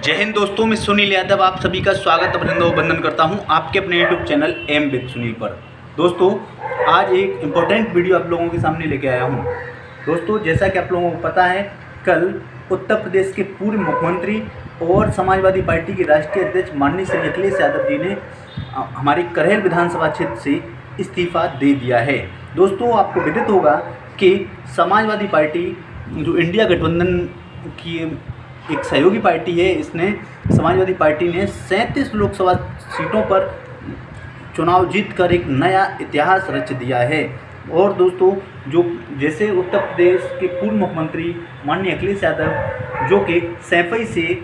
जय हिंद दोस्तों, मैं सुनील यादव आप सभी का स्वागत अभिनंदन करता हूं आपके अपने YouTube channel M with Sunil पर। दोस्तों, आज एक इम्पोर्टेंट वीडियो आप लोगों के सामने लेके आया हूं। दोस्तों, जैसा कि आप लोगों को पता है, कल उत्तर प्रदेश के पूर्व मुख्यमंत्री और समाजवादी पार्टी के राष्ट्रीय अध्यक्ष माननीय श्री अखिलेश यादव जी ने हमारी करहेल विधानसभा क्षेत्र से इस्तीफा दे दिया है। दोस्तों, आपको विदित होगा कि समाजवादी पार्टी जो इंडिया गठबंधन की एक सहयोगी पार्टी है, इसने समाजवादी पार्टी ने 37 लोकसभा सीटों पर चुनाव जीतकर एक नया इतिहास रच दिया है। और दोस्तों, जो जैसे उत्तर प्रदेश के पूर्व मुख्यमंत्री माननीय अखिलेश यादव, जो कि सैफई से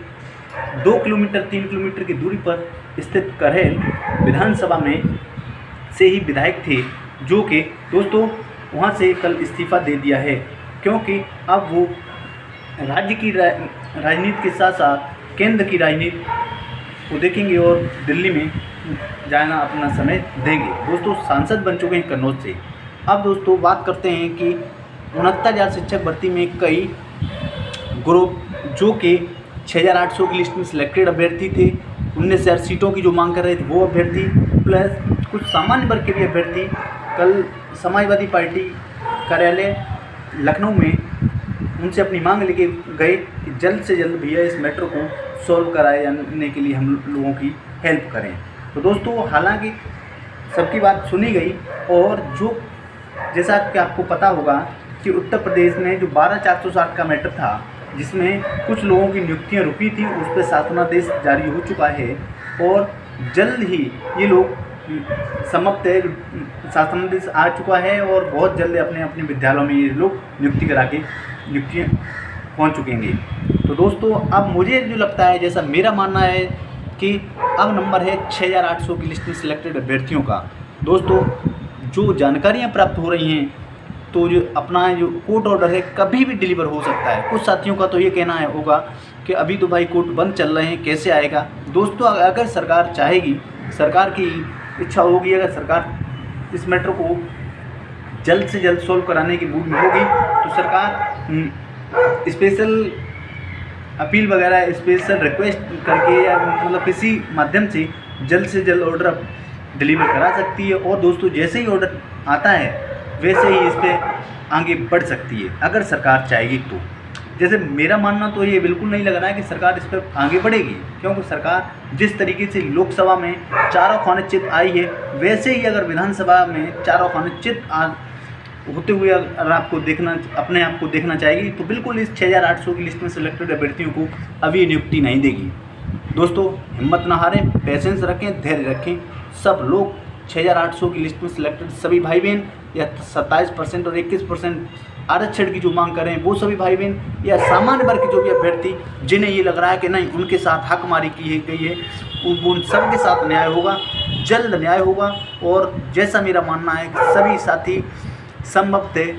2 किलोमीटर 3 किलोमीटर की दूरी पर स्थित करहेल विधानसभा में से ही विधायक थे, जो कि दोस्तों वहाँ से कल इस्तीफा दे दिया है, क्योंकि अब वो राज्य की राजनीति के साथ साथ केंद्र की राजनीति को देखेंगे और दिल्ली में जाना अपना समय देंगे। दोस्तों, सांसद बन चुके हैं कन्नौज से। अब दोस्तों बात करते हैं कि 69,000 शिक्षक भर्ती में कई ग्रुप जो कि 6,800 की लिस्ट में सिलेक्टेड अभ्यर्थी थे, 19,000 सीटों की जो मांग कर रहे थे वो अभ्यर्थी, प्लस कुछ सामान्य वर्ग के भी अभ्यर्थी कल समाजवादी पार्टी कार्यालय लखनऊ में उनसे अपनी मांग लेके गए कि जल्द से जल्द भैया इस मैटर को सॉल्व कराए जाने के लिए हम लोगों की हेल्प करें। तो दोस्तों, हालांकि सबकी बात सुनी गई, और जो जैसा कि आपको पता होगा कि उत्तर प्रदेश में जो 12,460 का मैटर था, जिसमें कुछ लोगों की नियुक्तियां रुकी थी, उस पर शासनादेश जारी हो चुका है और जल्द ही ये लोग समाप्त है, शासनादेश आ चुका है और बहुत जल्द अपने अपने विद्यालयों में ये लोग नियुक्तियाँ पहुँच चुकेंगे। तो दोस्तों, अब मुझे जो लगता है, जैसा मेरा मानना है कि अब नंबर है 6,800 की लिस्ट में सिलेक्टेड अभ्यर्थियों का। दोस्तों, जो जानकारियाँ प्राप्त हो रही हैं, तो जो अपना जो कोर्ट ऑर्डर है कभी भी डिलीवर हो सकता है। कुछ साथियों का तो ये कहना है होगा कि अभी तो भाई कोर्ट बंद चल रहे हैं, कैसे आएगा। दोस्तों, अगर सरकार चाहेगी, सरकार की इच्छा होगी, अगर सरकार इस मैटर को जल्द से जल्द सॉल्व कराने की मूड में होगी, तो सरकार स्पेशल अपील वगैरह, स्पेशल रिक्वेस्ट करके या मतलब किसी माध्यम से जल्द ऑर्डर डिलीवर करा सकती है। और दोस्तों, जैसे ही ऑर्डर आता है वैसे ही इस पर आगे बढ़ सकती है, अगर सरकार चाहेगी तो। जैसे मेरा मानना तो ये बिल्कुल नहीं लग रहा है कि सरकार इस पर आगे बढ़ेगी, क्योंकि सरकार जिस तरीके से लोकसभा में चारों खाने चित आई है, वैसे ही अगर विधानसभा में चारों खाने चित होते हुए अगर आपको अपने आप को देखना चाहेगी, तो बिल्कुल इस 6,800 की लिस्ट में सिलेक्टेड अभ्यर्थियों को अभी नियुक्ति नहीं देगी। दोस्तों, हिम्मत ना हारें, पेशेंस रखें, धैर्य रखें। सब लोग 6,800 की लिस्ट में सिलेक्टेड सभी भाई बहन, या 27% और 21% आरक्षण की जो मांग कर रहे हैं वो सभी भाई बहन, या सामान्य वर्ग के जो भी अभ्यर्थी जिन्हें ये लग रहा है कि नहीं उनके साथ हकमारी की गई है, उन सब के साथ न्याय होगा, जल्द न्याय होगा। और जैसा मेरा मानना है कि सभी साथी संभवतः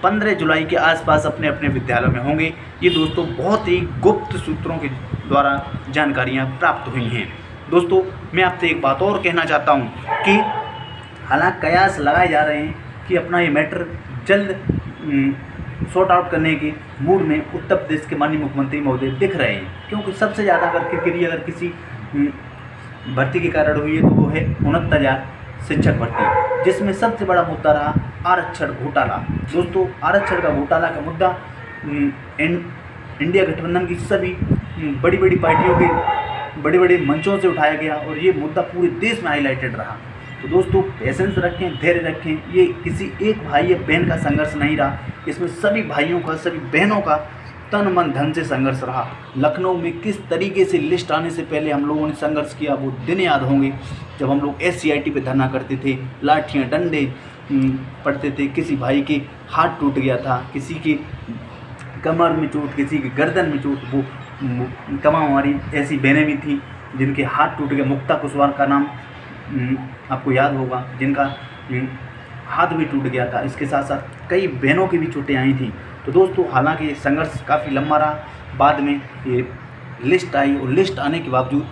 15 जुलाई के आसपास अपने अपने विद्यालयों में होंगे। ये दोस्तों बहुत ही गुप्त सूत्रों के द्वारा जानकारियाँ प्राप्त हुई हैं। दोस्तों, मैं आपसे एक बात और कहना चाहता हूँ कि हालांकि कयास लगाए जा रहे हैं कि अपना ये मैटर जल्द सॉर्ट आउट करने के मूड में उत्तर प्रदेश के माननीय मुख्यमंत्री महोदय दिख रहे हैं, क्योंकि सबसे ज़्यादा अगर किरकिरी अगर किसी भर्ती के कारण हुई है तो वो है 69,000 शिक्षक भर्ती, जिसमें सबसे बड़ा मुद्दा रहा आरक्षण घोटाला। दोस्तों, आरक्षण का घोटाला का मुद्दा इंडिया गठबंधन की सभी बड़ी बड़ी पार्टियों के बड़े बड़े मंचों से उठाया गया और ये मुद्दा पूरे देश में हाईलाइटेड रहा। तो दोस्तों, पेशेंस रखें, धैर्य रखें। ये किसी एक भाई या बहन का संघर्ष नहीं रहा, इसमें सभी भाइयों का, सभी बहनों का तन मन धन से संघर्ष रहा। लखनऊ में किस तरीके से लिस्ट आने से पहले हम लोगों ने संघर्ष किया, वो दिन याद होंगे जब हम लोग SCIT पे धरना करते थे, लाठियाँ डंडे पड़ते थे, किसी भाई के हाथ टूट गया था, किसी की कमर में चोट, किसी की गर्दन में चोट। वो तमाम हमारी ऐसी बहनें भी थीं जिनके हाथ टूट गए। मुक्ता कुशवाहा का नाम आपको याद होगा, जिनका हाथ भी टूट गया था। इसके साथ साथ कई बहनों की भी चोटें आई थी। तो दोस्तों, हालांकि संघर्ष काफ़ी लंबा रहा, बाद में ये लिस्ट आई और लिस्ट आने के बावजूद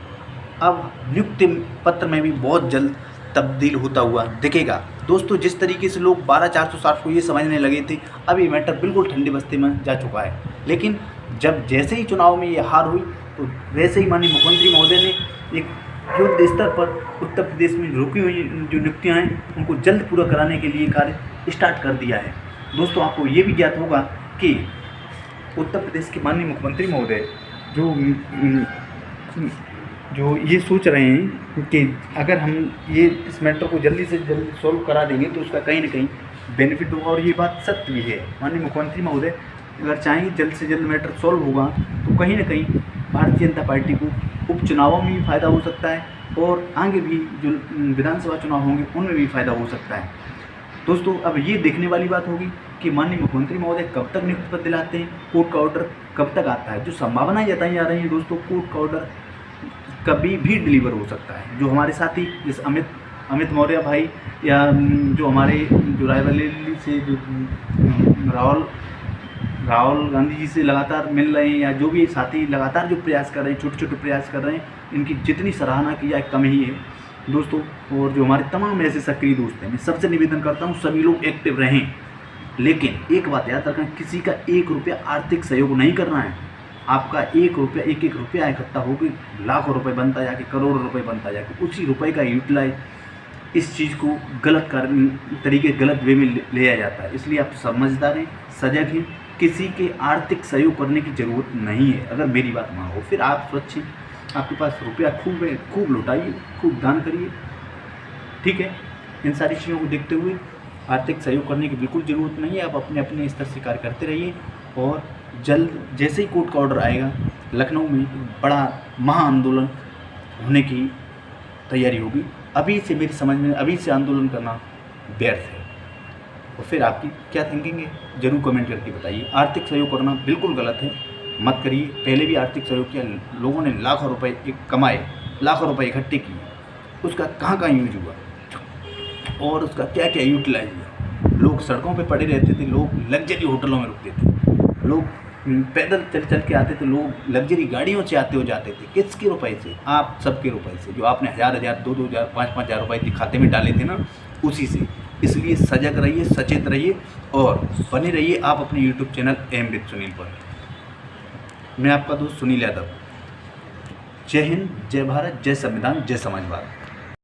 अब नियुक्ति पत्र में भी बहुत जल्द तब्दील होता हुआ दिखेगा। दोस्तों, जिस तरीके से लोग 12,460 को ये समझने लगे थे, अब ये मैटर बिल्कुल ठंडी बस्ती में जा चुका है। लेकिन जैसे ही चुनाव में ये हार हुई, तो वैसे ही माननीय मुख्यमंत्री महोदय ने एक युद्ध स्तर पर उत्तर प्रदेश में रुकी हुई जो नियुक्तियाँ हैं उनको जल्द पूरा कराने के लिए कार्य स्टार्ट कर दिया है। दोस्तों, आपको ये भी ज्ञात होगा कि उत्तर प्रदेश के माननीय मुख्यमंत्री महोदय जो ये सोच रहे हैं कि अगर हम ये इस मैटर को जल्दी से जल्दी सॉल्व करा देंगे तो उसका कहीं ना कहीं बेनिफिट होगा, और ये बात सत्य भी है। माननीय मुख्यमंत्री महोदय अगर चाहेंगे जल्द से जल्द मैटर सॉल्व होगा तो कहीं ना कहीं भारतीय जनता पार्टी को उपचुनावों में भी फ़ायदा हो सकता है और आगे भी जो विधानसभा चुनाव होंगे उनमें भी फ़ायदा हो सकता है। दोस्तों, अब ये देखने वाली बात होगी कि माननीय मुख्यमंत्री महोदय कब तक नियुक्ति पत्र दिलाते हैं, कोर्ट का ऑर्डर कब तक आता है। जो संभावनाएं जताई जा रही हैं दोस्तों, कोर्ट का ऑर्डर कभी भी डिलीवर हो सकता है। जो हमारे साथी जैसे अमित मौर्य भाई या जो हमारे जो रायबरेली से जो राहुल गांधी जी से लगातार मिल रहे हैं, या जो भी साथी लगातार जो प्रयास कर रहे हैं, छोटे छोटे प्रयास कर रहे हैं, इनकी जितनी सराहना की जाए कम ही है दोस्तों। और जो हमारे तमाम ऐसे सक्रिय दोस्त हैं, मैं सबसे निवेदन करता हूँ सभी लोग एक्टिव रहें। लेकिन एक बात याद रखें, किसी का 1 रुपया आर्थिक सहयोग नहीं करना है। आपका 1 रुपया एक रुपया इकट्ठा होकर लाखों रुपए बनता जाके, करोड़ों रुपए बनता जाके, उसी रुपए का यूटिलाइज इस चीज़ को गलत तरीके गलत वे में लिया जाता है। इसलिए आप समझदार हैं, सजग हैं, किसी के आर्थिक सहयोग करने की ज़रूरत नहीं है। अगर मेरी बात मानो फिर आप स्वच्छ हैं, आपके पास रुपया खूब है, खूब लुटाइए, खूब दान करिए, ठीक है। इन सारी चीज़ों को देखते हुए आर्थिक सहयोग करने की बिल्कुल ज़रूरत नहीं है। आप अपने अपने स्तर से कार्य करते रहिए और जल्द जैसे ही कोर्ट का ऑर्डर आएगा, लखनऊ में बड़ा महा आंदोलन होने की तैयारी होगी। अभी से मेरी समझ में अभी से आंदोलन करना व्यर्थ है। और फिर आपकी क्या थिंकिंग है ज़रूर कमेंट करके बताइए। आर्थिक सहयोग करना बिल्कुल गलत है, मत करिए। पहले भी आर्थिक सहयोग किया, लोगों ने लाखों रुपए कमाए, लाखों रुपए इकट्ठे किए, उसका कहाँ कहाँ यूज हुआ और उसका क्या क्या यूटिलाइज हुआ। लोग सड़कों पे पड़े रहते थे, लोग लग्जरी होटलों में रुकते थे, लोग पैदल चल के आते थे, लोग लग्जरी गाड़ियों से आते हो जाते थे। किसके रुपए से? आप सबके रुपए से, जो आपने 1000-1000, 2000, 5000 रुपए खाते में डाले थे ना, उसी से। इसलिए सजग रहिए, सचेत रहिए और बने रहिए आप अपने YouTube channel M with Sunil पर। मैं आपका दोस्त सुनील यादव। जय हिंद, जय भारत, जय संविधान, जय समाजवाद।